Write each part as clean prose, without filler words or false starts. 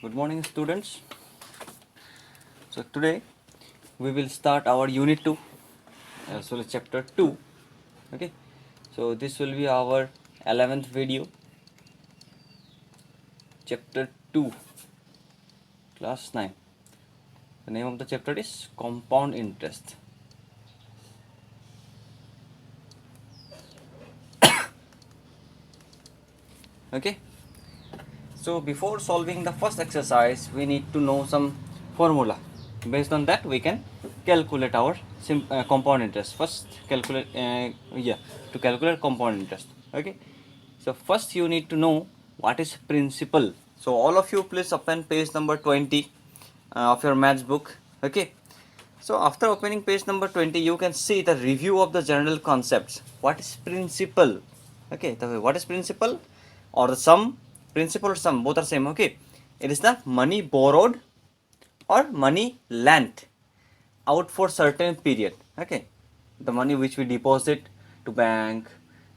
Good morning, students. So today we will start our unit 2 as well as chapter 2. Okay, so this will be our 11th video, chapter 2, class 9. The name of the chapter is compound interest. Okay, so before solving the first exercise we need to know some formula. Based on that we can calculate our compound interest. First calculate to calculate compound interest. Okay, so first you need to know what is principal. So all of you please open page number 20 of your maths book. Okay, so after opening page number 20 you can see the review of the general concepts. What is principal? Okay, what is principal or the sum? Principal or sum, both are same. Okay, it is the money borrowed or money lent out for certain period. Okay, the money which we deposit to bank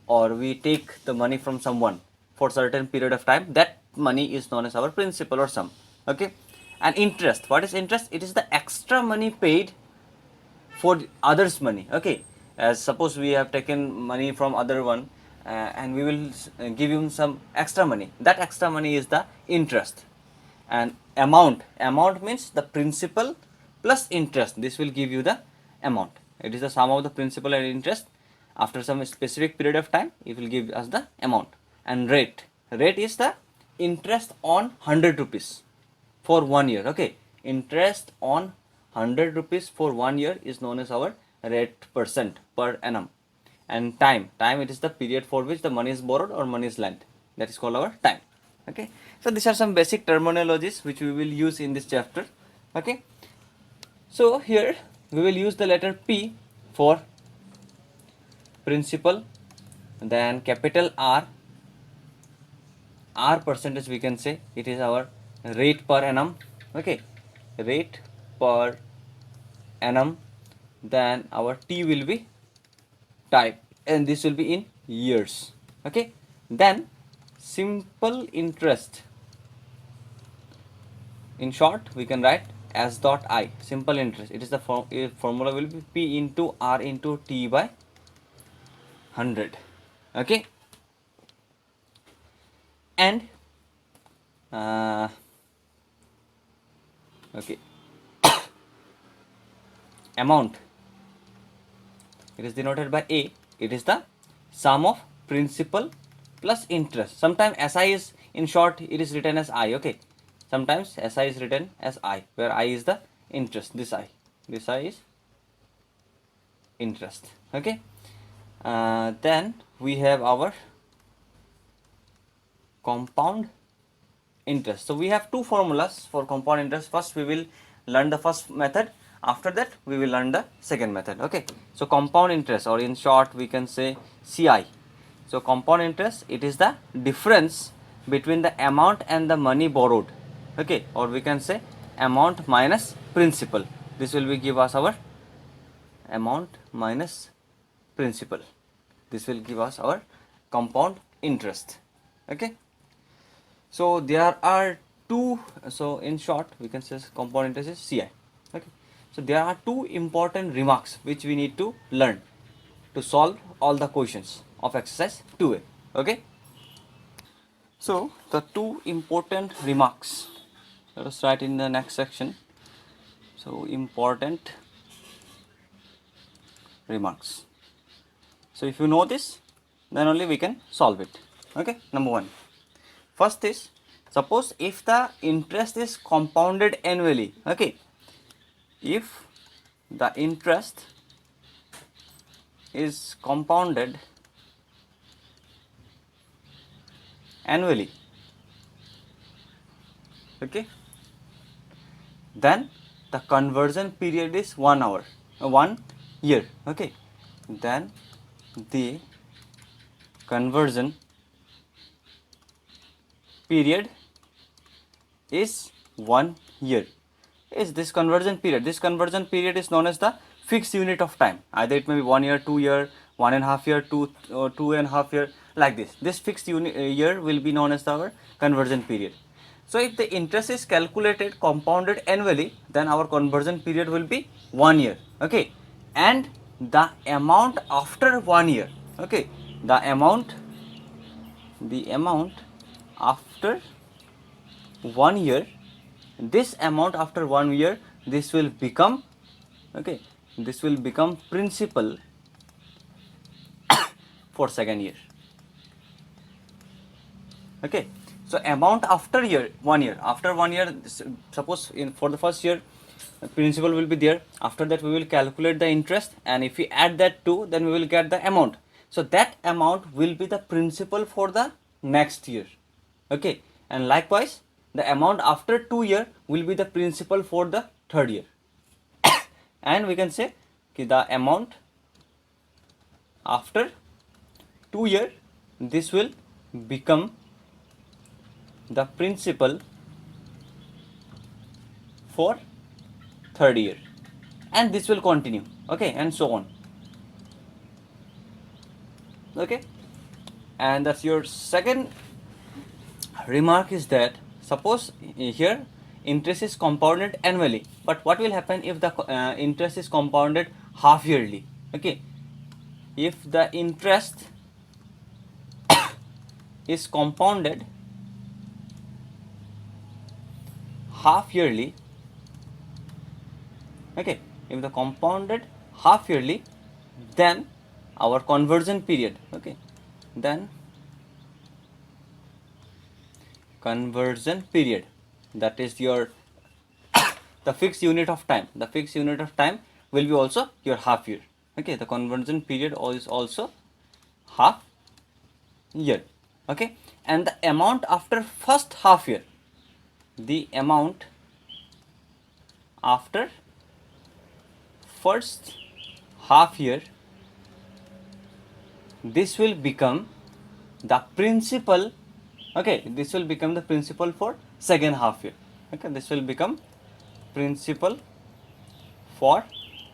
or we take the money from someone for certain period of time, that money is known as our principal or sum. Okay, and interest, what is interest? It is the extra money paid for others money. Okay, as suppose we have taken money from other one and we will give him some extra money, that extra money is the interest. And amount means the principal plus interest, this will give you the amount. It is the sum of the principal and interest. After some specific period of time it will give us the amount. And rate is the interest on 100 rupees for 1 year. Okay, interest on 100 rupees for 1 year is known as our rate percent per annum. And time it is the period for which the money is borrowed or money is lent, that is called our time. Okay, so these are some basic terminologies which we will use in this chapter. Okay, so here we will use the letter P for principal, then capital R percentage, we can say it is our rate per annum. Okay, rate per annum. Then our T will be type and this will be in years. Okay, then simple interest, in short we can write S dot I, simple interest. It is the formula will be P into R into T by 100. Okay, and okay amount, it is denoted by A. It is the sum of principal plus interest. Sometimes SI is, in short it is written as I. Okay, sometimes SI is written as I, where I is the interest. This I is interest. Okay, then we have our compound interest. So we have two formulas for compound interest. First we will learn the first method, after that we will learn the second method. Okay, so compound interest, or in short we can say CI. So compound interest, it is the difference between the amount and the money borrowed. Okay, or we can say amount minus principal. This will be give us our amount minus principal. This will give us our compound interest. Okay, so there are two, so in short we can say compound interest is CI. Okay, so there are two important remarks which we need to learn to solve all the questions of exercise 2A. Okay, so the two important remarks, let us write in the next section. So important remarks. So if you know this, then only we can solve it. Okay, number one, first is, suppose if the interest is compounded annually. Okay, if the interest is compounded annually, okay, then the conversion period is 1 hour, 1 year. Okay, then the conversion period is 1 year. Is this conversion period? This conversion period is known as the fixed unit of time. Either it may be 1 year, 2 year, 1.5 year, 2.5 year, like this. This fixed year will be known as our conversion period. So if the interest is calculated compounded annually, then our conversion period will be 1 year. Okay, and the amount after 1 year, okay, the amount after 1 year, this amount after 1 year, this will become, okay, this will become principal for second year. Okay, so amount after 1 year, after 1 year, suppose for the first year principal will be there, after that we will calculate the interest, and if we add that 2, then we will get the amount. So that amount will be the principal for the next year. Okay, and likewise the amount after 2 year will be the principal for the third year. And we can say the amount after 2 year, this will become the principal for third year, and this will continue, okay, and so on. Okay, and that's your second remark, is that suppose here interest is compounded annually, but what will happen if the interest is compounded half yearly? Okay, if the interest is compounded half yearly, okay, if the compounded half yearly, then our conversion period, okay, then conversion period, that is your the fixed unit of time, the fixed unit of time will be also your half year. Okay, the conversion period is also half year. Okay, and the amount after first half year, the amount after first half year, this will become the principal. Okay, this will become the principal for second half year. Okay, this will become principal for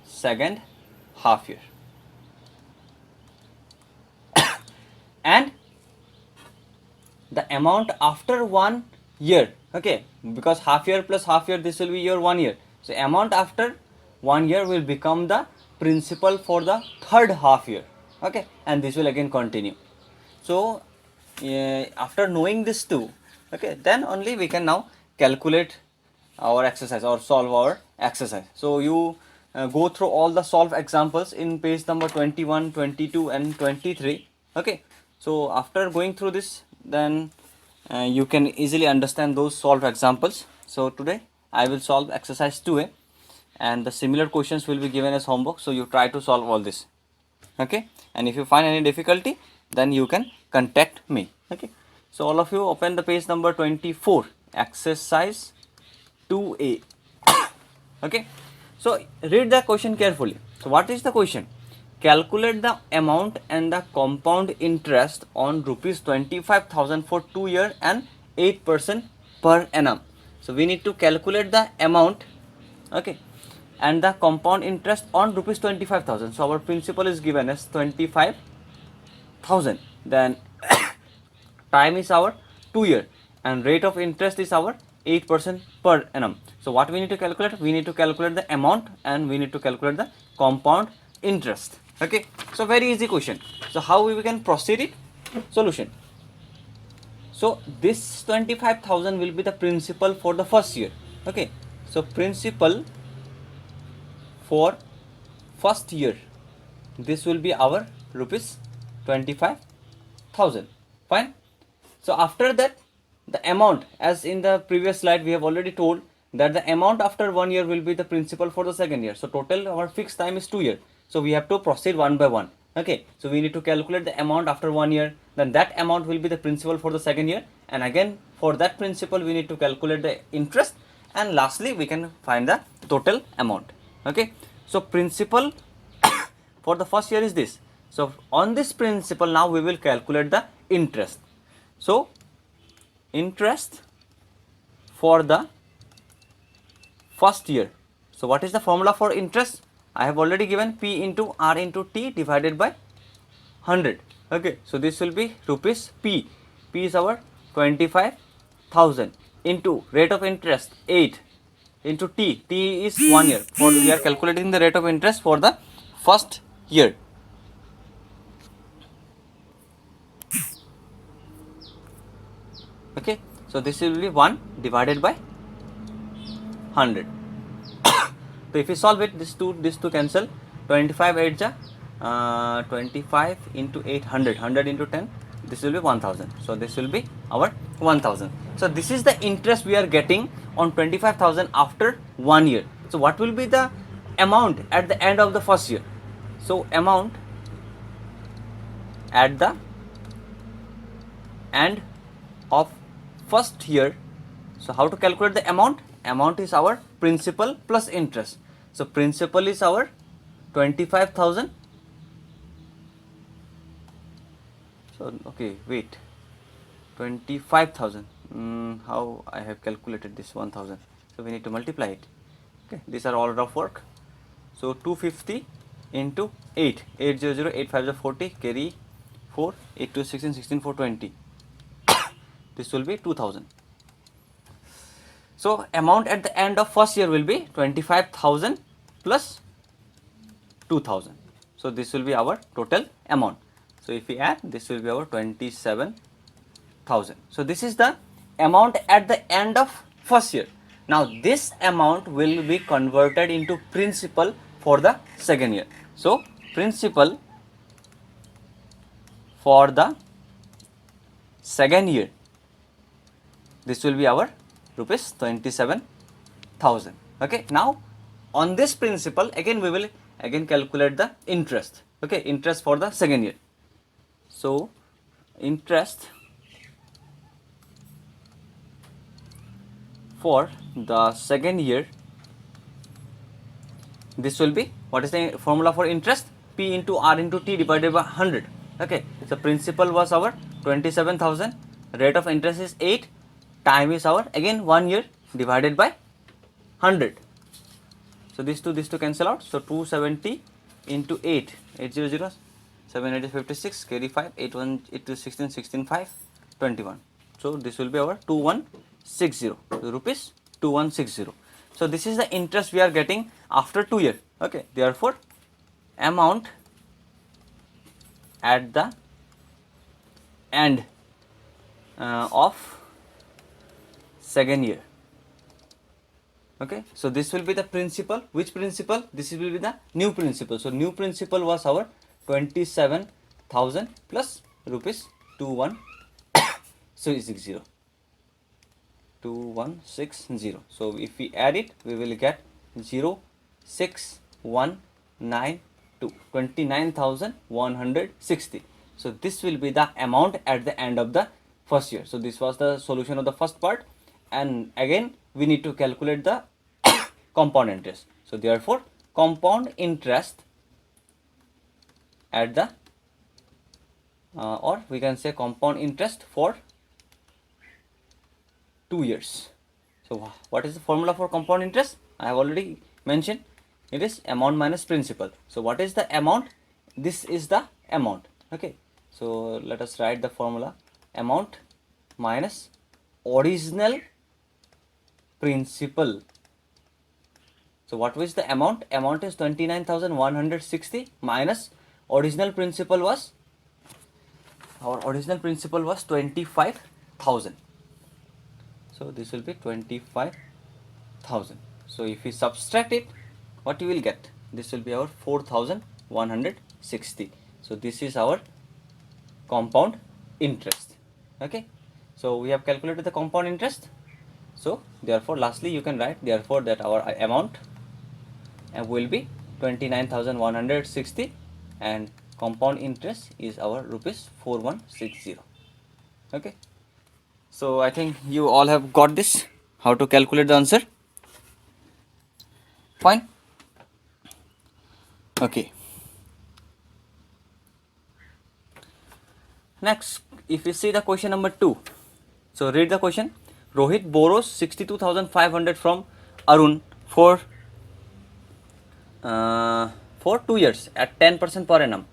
second half year. And the amount after 1 year, okay, because half year plus half year, this will be your 1 year. So amount after 1 year will become the principal for the third half year. Okay, and this will again continue. So after knowing this too, okay, then only we can now calculate our exercise or solve our exercise. So you go through all the solve examples in page number 21, 22 and 23. Okay, so after going through this, then you can easily understand those solved examples. So today I will solve exercise 2a, and the similar questions will be given as homework, so you try to solve all this. Okay, and if you find any difficulty, then you can contact me. Okay, so all of you open the page number 24, exercise 2a. Okay, so read the question carefully. So what is the question? Calculate the amount and the compound interest on rupees 25,000 for 2 years and 8% per annum. So we need to calculate the amount, okay, and the compound interest on rupees 25,000. So our principal is given as 25,000. Then time is our 2 year, and rate of interest is our 8% per annum. So what we need to calculate? We need to calculate the amount and we need to calculate the compound interest. Okay, so very easy question. So how we can proceed it? Solution. So this 25,000 will be the principal for the first year. Okay, so principal for first year, this will be our rupees 25,000. Fine. So after that, the amount, as in the previous slide we have already told that the amount after 1 year will be the principal for the second year. So total our fixed time is 2 years. So we have to proceed one by one. Okay, so we need to calculate the amount after 1 year, then that amount will be the principal for the second year, and again for that principal we need to calculate the interest, and lastly we can find the total amount. Okay, so principal for the first year is this. So on this principal now we will calculate the interest. So interest for the first year. So what is the formula for interest? I have already given P into R into T divided by 100. Okay, so this will be rupees P. P is our 25,000. into rate of interest 8 into t. T is 1 year. We are calculating the rate of interest for the first year. Okay, so this will be 1 divided by 100. So if we solve it, this two cancel. 25 8 ja 25 into 800, 100 into 10, this will be 1000. So this will be our 1000. So this is the interest we are getting on 25,000 after 1 year. So what will be the amount at the end of the first year? So amount at the end of first year. So how to calculate the amount? Amount is our principal plus interest. So principal is our 25,000. So okay, wait, 25,000. How I have calculated this 1000? So we need to multiply it. Okay, these are all rough work. So 250 into 8, 800, 8 5 40, carry 4, 8 2 16, 16 4 20. This will be 2000. So amount at the end of first year will be 25,000 plus 2000. So this will be our total amount. So if we add, this will be our 27,000. So this is the amount at the end of first year. Now this amount will be converted into principal for the second year. So principal for the second year, this will be our rupees 27,000. Okay, now on this principal again we will again calculate the interest. Okay, interest for the second year. So interest for the second year, this will be, what is the formula for interest? P into R into T divided by 100. Okay, so principal was our 27,000, rate of interest is 8, time is our again 1 year divided by 100. So these two cancel out. So 270 into 8, 800, 7 8 56, carry 5, 8 1 8 2 16, 16 5, 21. So this will be our 2160, rupees 2160. So this is the interest we are getting after 2 years. Okay, therefore amount at the end of second year. Okay, so this will be the principal. Which principal? This will be the new principal. So new principal was our 27,000 plus rupees 2160. 2160. So if we add it, we will get 06192, 29,160. So this will be the amount at the end of the first year. So this was the solution of the first part, and again we need to calculate the compound interest. So therefore compound interest at the or we can say compound interest for 2 years. So what is the formula for compound interest? I have already mentioned, it is amount minus principal. So what is the amount? This is the amount. Okay, so let us write the formula: amount minus original principal. So what was the amount? Amount is 29,160 minus original principal was, our original principal was 25,000. So this will be 25,000. So if we subtract it, what you will get? This will be our 4,160. So this is our compound interest. Okay, so we have calculated the compound interest. So therefore lastly you can write, therefore, that our amount will be 29,160 and compound interest is our rupees 4160. Okay, so I think you all have got this, how to calculate the answer. Fine. Okay, next if you see the question number 2, so read the question. Rohit borrows 62,500 from Arun for 2 years at 10% per annum,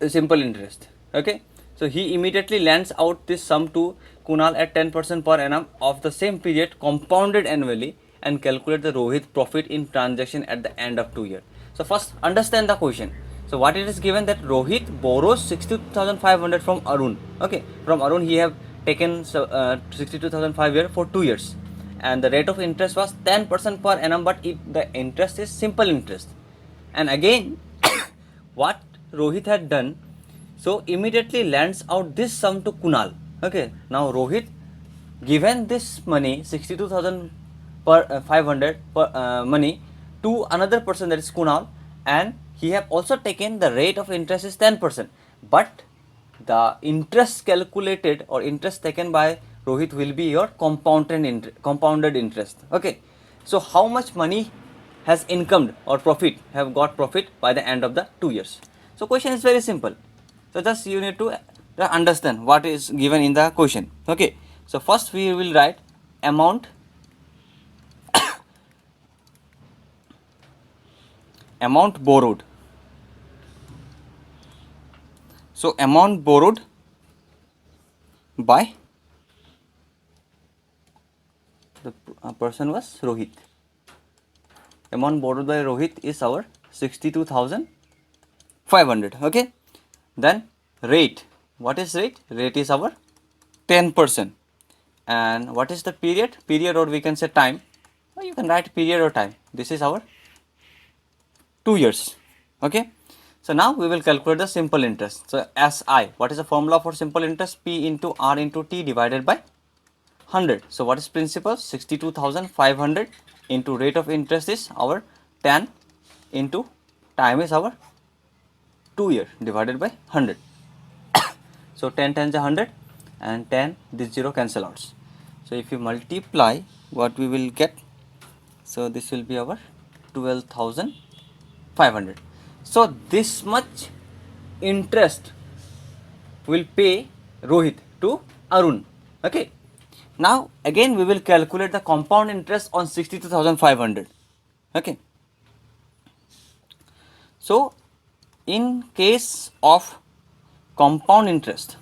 simple interest. Okay, so So he immediately lends out this sum to Kunal at 10% per annum of the same period compounded annually and calculate the Rohit profit in transaction at the end of 2 years. So first understand the question. So what it is given that Rohit borrows 62,500 from Arun. Okay, from Arun he have taken 62,500 for 2 years, and the rate of interest was 10% per annum, but the interest is simple interest. And again, what Rohit had done, so immediately lends out this sum to Kunal. Okay, now Rohit given this money 62,000 per 500 per money to another person, that is Kunal, and he have also taken the rate of interest is 10%, but the interest calculated or interest taken by Rohit will be your compounded interest. Okay, so how much money has income or profit, have got profit by the end of the 2 years? So question is very simple. So just you need to understand what is given in the question. Okay, so first we will write amount amount borrowed. So amount borrowed by the person was Rohit. Amount borrowed by Rohit is our 62,500. Okay, then rate. What is rate? Rate is our 10%. And what is the period? Period, or we can say time, or you can write period or time. This is our 2 years. Okay, so now we will calculate the simple interest. So SI, what is the formula for simple interest? P into R into T divided by 100. So what is principal? 62,500 into rate of interest is our 10 into time is our 2 year divided by 100. So 10 times 100 and 10, this 0 cancel out. So if you multiply, what we will get, so this will be our 12,500. So this much interest will pay Rohit to Arun. Okay, now again we will calculate the compound interest on 62,500. Okay, so in case of compound interest,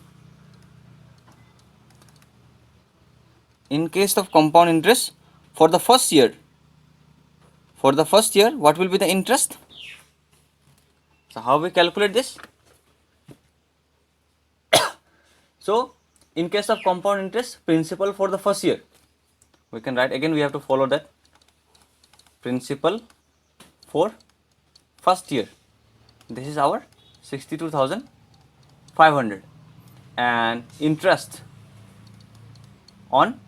for the first year, what will be the interest? So how we calculate this? So in case of compound interest, principal for the first year, we can write, again we have to follow that, principal for first year, this is our 62,500, and interest on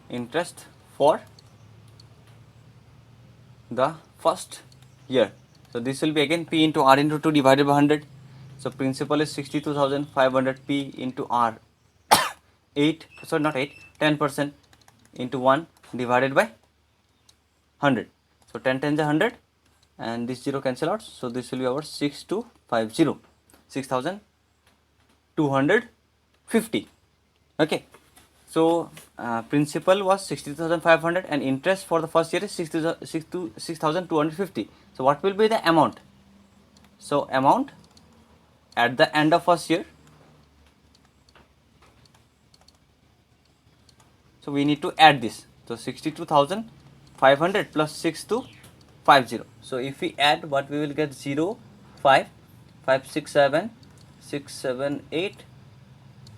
interest for the first year. So this will be again P into R into 2 divided by 100. So principal is 62,500, P into R 10% into 1 divided by 100. So 10 times 100 and this 0 cancel out. So this will be our 6,250. Okay, so principal was 60,500 and interest for the first year is 6,250. So what will be the amount? So amount at the end of first year, so we need to add this. So 62,500 plus 6250. So if we add, what we will get? 0, 5, 5, 6, 7, 6, 7, 8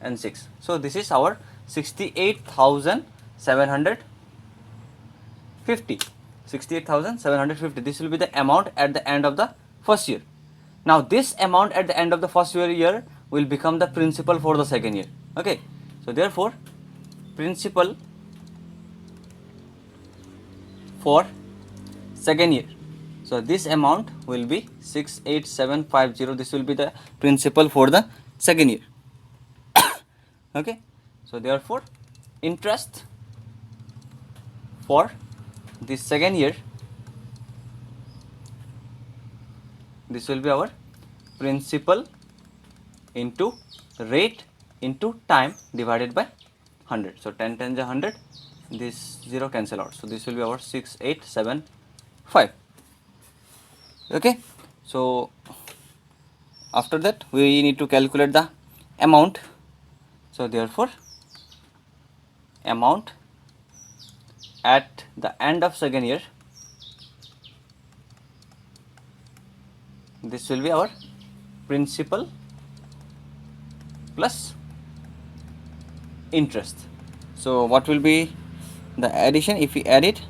and 6. So this is our 68,750. 68,750. This will be the amount at the end of the first year. Now this amount at the end of the first year will become the principal for the second year. Okay, so therefore principal for second year, so this amount will be 68750. This will be the principal for the second year. Okay, so therefore interest for the second year, this will be our principal into rate into time divided by 100. So 10 times 100, this 0 cancel out. So this will be our 6875. Okay, so after that we need to calculate the amount. So therefore amount at the end of second year, this will be our principal plus interest. So what will be the addition if we add it?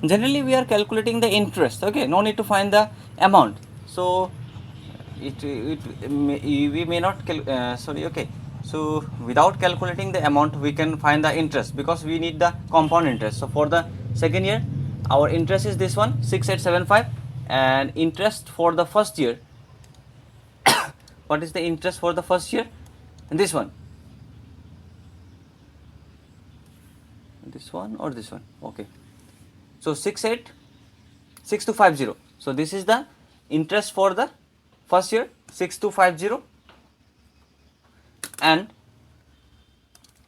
Generally we are calculating the interest, okay, no need to find the amount. So we may not okay, so without calculating the amount we can find the interest, because we need the compound interest. So for the second year our interest is this one 6875, and interest for the first year what is the interest for the first year? And this one or this one, okay. So 6250. So this is the interest for the first year 6250, and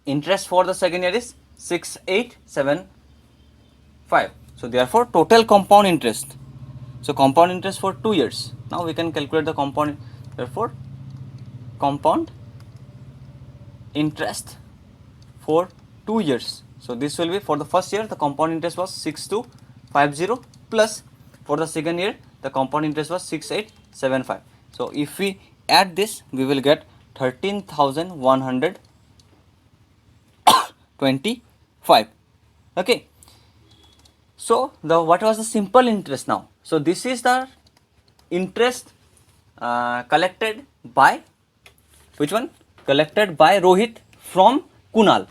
interest for the second year is 6875. So therefore total compound interest, so compound interest for 2 years. Now we can calculate the compound. Therefore compound interest for 2 years. So this will be for the first year the compound interest was 6250, plus for the second year the compound interest was 6875. So if we add this we will get 13,125. Okay. So what was the simple interest now? So this is the interest collected by which one? Collected by Rohit from Kunal.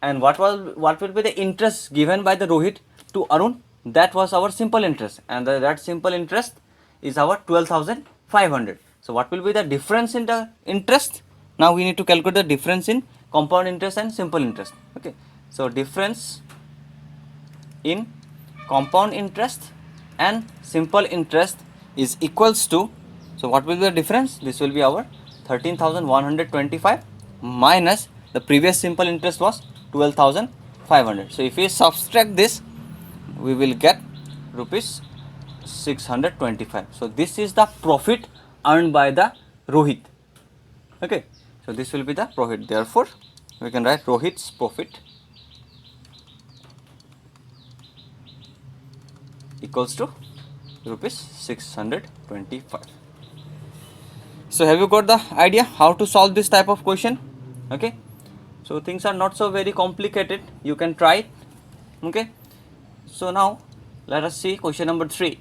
And what will be the interest given by the Rohit to Arun? That was our simple interest, and that simple interest is our 12,500. So what will be the difference in the interest? Now we need to calculate the difference in compound interest and simple interest. Okay, so difference in compound interest and simple interest is equals to, so what will be the difference? This will be our 13,125 minus the previous simple interest was 12,500. So if we subtract this we will get rupees 625. So this is the profit earned by the Rohit. Okay, so this will be the profit. Therefore we can write Rohit's profit equals to rupees 625. So have you got the idea how to solve this type of question? Okay, so things are not so very complicated, you can try it. Okay, so now let us see question number 3.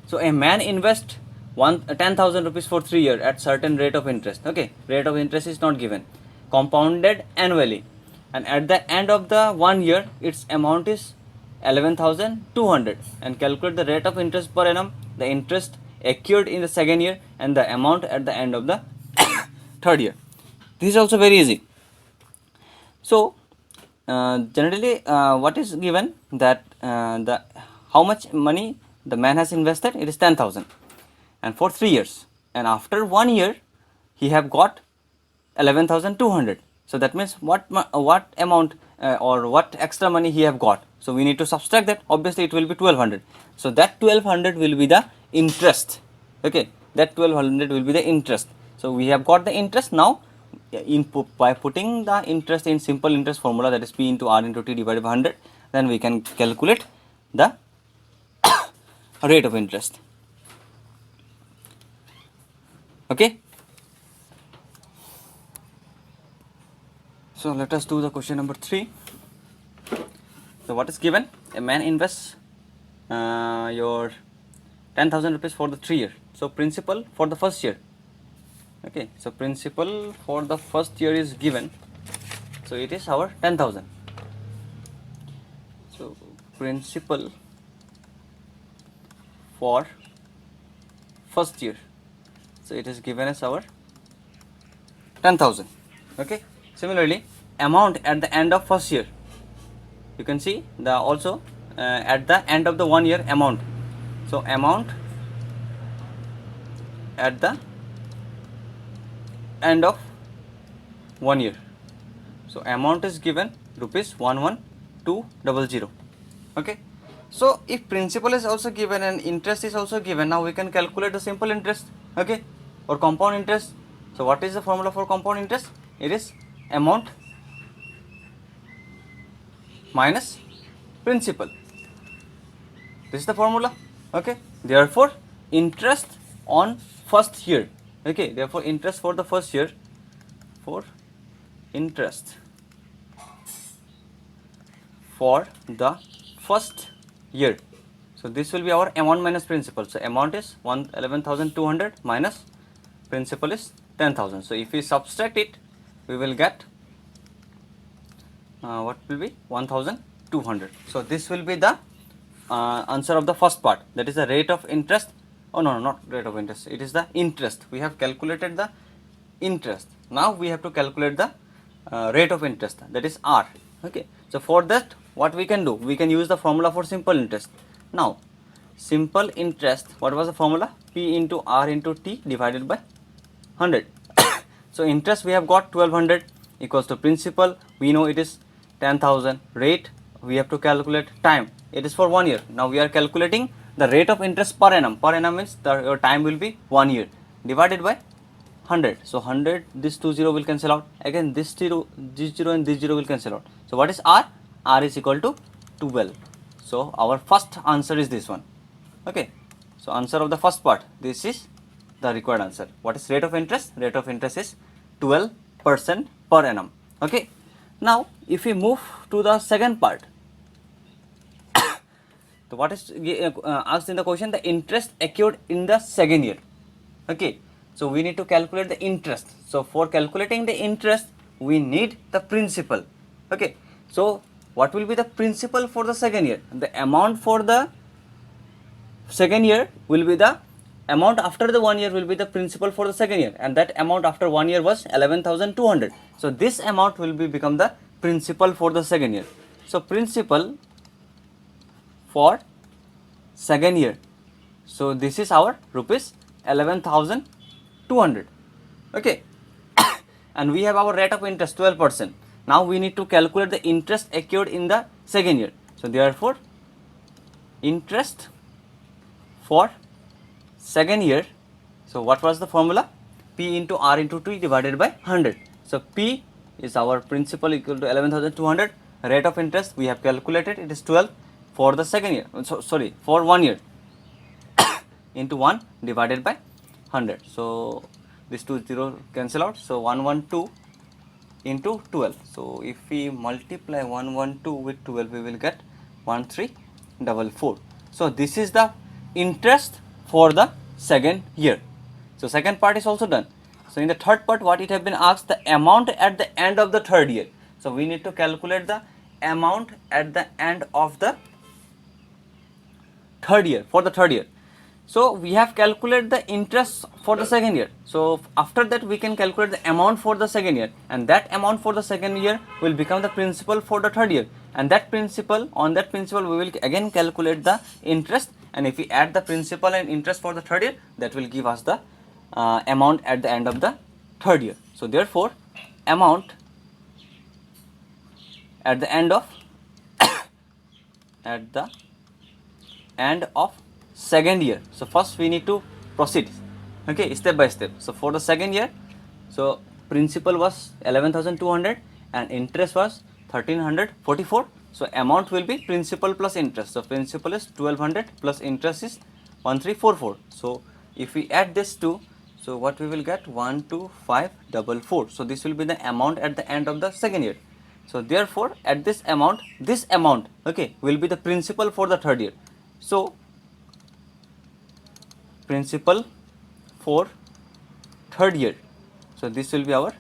So a man invests 10,000 rupees for 3 years at certain rate of interest. Okay, rate of interest is not given, compounded annually, and at the end of the 1 year its amount is 11,200, and calculate the rate of interest per annum, the interest accrued in the second year, and the amount at the end of the third year. This is also very easy. So generally what is given, that the how much money the man has invested, it is 10,000, and for 3 years, and after 1 year he have got 11,200. So that means what amount or what extra money he have got. So we need to subtract that, obviously it will be 1200. So that 1200 will be the interest. Okay, that 1200 will be the interest. So we have got the interest. Now by putting the interest in simple interest formula, that is P into R into T divided by 100, then we can calculate the rate of interest. Okay, so let us do the question number 3. So what is given? A man invests your 10,000 rupees for the 3 year. So principal for the first year. Okay, so principal for the first year is given, so it is our 10,000. So principal for first year, so it is given as our 10,000. Okay, similarly amount at the end of first year, you can see the also at the end of the 1 year amount. So amount at the end of 1 year, so amount is given rupees 11,200. Okay, So if principal is also given and interest is also given, now we can calculate the simple interest, okay, or compound interest. So what is the formula for compound interest? It is amount minus principal. This is the formula, okay. Therefore interest on first year, okay, therefore interest for the first year, for interest for the first year. So this will be our amount minus principal. So amount is 11,200 minus principal is 10,000. So if we subtract it, we will get what will be 1,200. So this will be the answer of the first part, that is the rate of interest. Oh no, not rate of interest, it is the interest. We have calculated the interest. Now we have to calculate the rate of interest, that is R, okay. So for that, what we can do, we can use the formula for simple interest. Now simple interest, what was the formula? P into R into T divided by 100. So interest we have got 1200 equals to principal, we know it is 10,000. Rate we have to calculate, time, it is for 1 year. Now we are calculating the rate of interest per annum. Per annum means your time will be 1 year divided by 100. So 100, this 20 will cancel out, again this 0 and this 0 will cancel out. So what is R? R is equal to 12. So our first answer is this one, okay. So answer of the first part, this is the required answer. What is rate of interest? Rate of interest is 12% per annum, okay. Now if we move to the second part, so what is asked in the question? The interest accrued in the second year, okay. So we need to calculate the interest. So for calculating the interest, we need the principal, okay. So what will be the principal for the second year? The amount for the second year will be the amount after the 1 year will be the principal for the second year, and that amount after 1 year was 11,200. So this amount will be become the principal for the second year. So principal for second year, so this is our rupees 11,200, okay. And we have our rate of interest 12%. Now we need to calculate the interest accrued in the second year. So therefore interest for second year, so what was the formula? P into R into T divided by 100. So P is our principal equal to 11,200. Rate of interest we have calculated, it is 12 for the second year, so sorry, for 1 year into 1 divided by 100. So this 20 cancel out, so 112 into 12. So if we multiply 112 with 12, we will get 1344. So this is the interest for the second year. So second part is also done. So in the third part, what it have been asked, the amount at the end of the third year. So we need to calculate the amount at the end of the third year, for the third year. So we have calculated the interest for the second year. So after that we can calculate the amount for the second year, and that amount for the second year will become the principal for the third year, and that principal, on that principal we will again calculate the interest, and if we add the principal and interest for the third year, that will give us the amount at the end of the third year. So therefore amount at the end of at the end of second year. So first we need to proceed, okay, step by step. So for the second year, so principal was 11,200 and interest was 1,344. So amount will be principal plus interest. So principal is 1,200 plus interest is 1,344. So if we add this two, so what we will get? 12544. So this will be the amount at the end of the second year. So therefore at this amount, okay, will be the principal for the third year. So principal for third year, so this will be our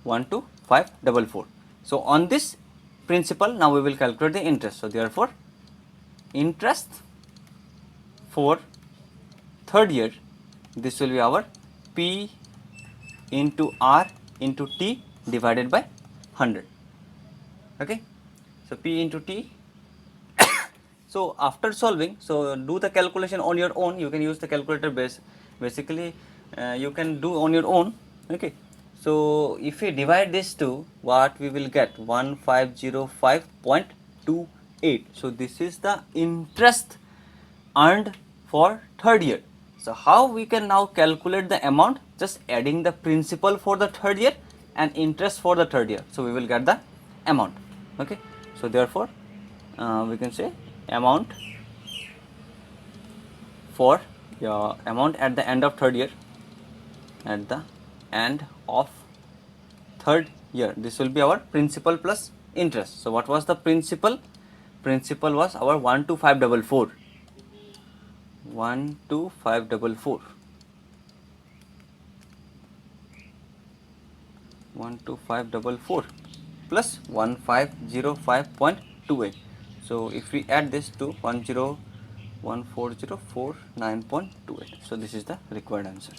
12544. So on this principal, now we will calculate the interest. So therefore interest for third year, this will be our P into R into T divided by 100, okay. So P into T. So after solving, so do the calculation on your own. You can use the calculator base. Basically, you can do on your own. Okay. So if we divide this to, what we will get? 1505.2 8. So this is the interest earned for third year. So how we can now calculate the amount? Just adding the principal for the third year and interest for the third year. So we will get the amount. Okay. So therefore we can say amount for amount at the end of third year. At the end of third year, this will be our principal plus interest. So what was the principal? Principal was our 12544. 12544. 12544 plus 1505.28. So if we add this to 1014049.28, so this is the required answer.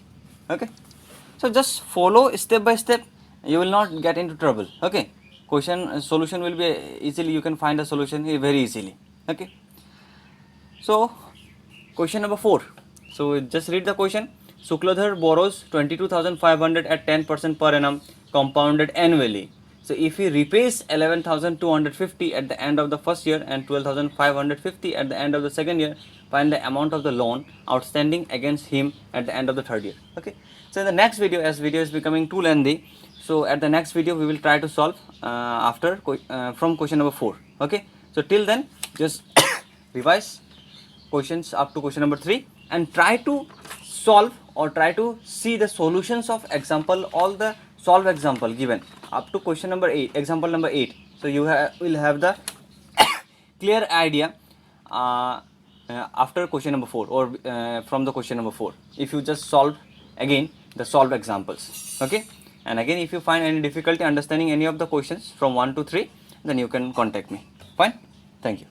Okay, so just follow step by step, you will not get into trouble. Okay, question solution will be easily, you can find a solution very easily. Okay, so question number 4. So just read the question. Shukladhar borrows 22,500 at 10% per annum compounded annually. So if he repays 11,250 at the end of the first year and 12,550 at the end of the second year, find the amount of the loan outstanding against him at the end of the third year. Okay, so in the next video, as video is becoming too lengthy, so at the next video we will try to solve from question number 4. Okay, so till then just revise questions up to question number 3 and try to solve or try to see the solutions of example, all the solve example given up to question number 8, example number 8. So you will have the clear idea after question number 4 or from the question number 4, if you just solve again the solved examples. Okay, and again if you find any difficulty understanding any of the questions from 1 to 3, then you can contact me. Fine, thank you.